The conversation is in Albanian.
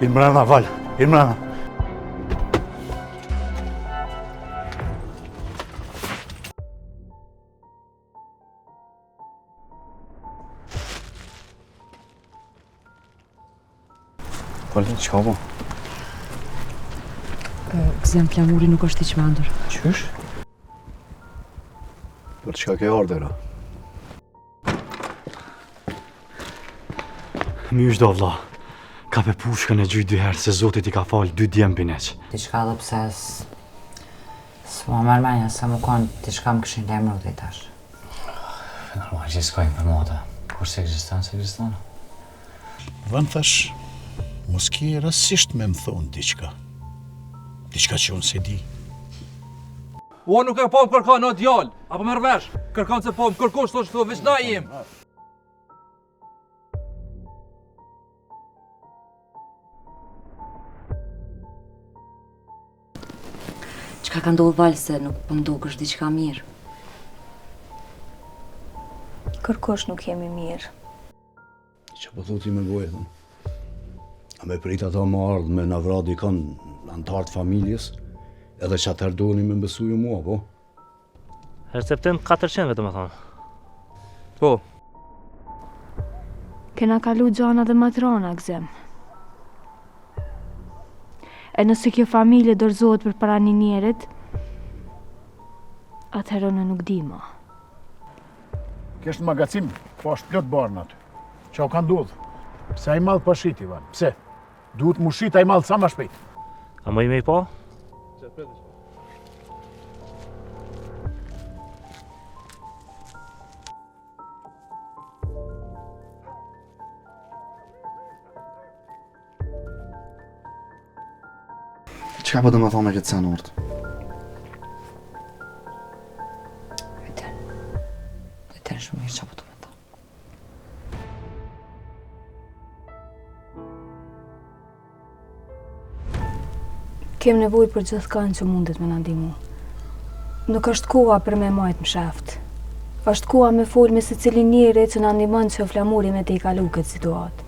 Imrana, val, Imrana. Falë, qka po? Gzem, flamuri nuk është i qmendur. Qysh? Për çka ke ardhera? Mysh do vlla. Ka pe pushkën e gjyj 2 herë se Zotit i ka falë 2 djemë bineq. Diçka dhe pse s'ma marrë menja se më konë diçka më këshin lemru dhe i tash. Normal, gjithë s'kojnë për moda. Kur se egzistan. Van thash, mos ke rastësisht me më thonë diçka. Diçka që unë se di. Ua nuk e po më kërkan o djallë, apo merr vesh, kërkan se po më kërkosh thosh të veç na jem. Qka ka ndodhë valë se nuk po mduk është diqka mirë? Kërkosh nuk jemi mirë. Që po thuti me gojë, thëmë. A me prit ata më ardhë me na vra dikon antartë familjes, edhe që atër doni me mbesu ju mua, po? Receptim 400 vetëm e thonë. Po, Kena kalu gjana dhe matrona, Gzem. E nëse kjo familje dorëzohet për para një njerit, atëherë në nuk di ma. Kesh në magazin, po është plot barnat. Qa o ka ndodhë? Pse ai mall pashit, Ivan? Pse? Duhet mu shit ai mall sa ma shpejt. A më i me i po? Qka po do më thonë me këtë senort? E ten shumë mirë qa po të me ta. Kem nevojë për gjithë kanë që mundet me na ndihmu. Nuk është koha për me majt më sheft. Është koha me folë me secilin njeri që na ndihmon që flamuri me te i kalu këtë situatë.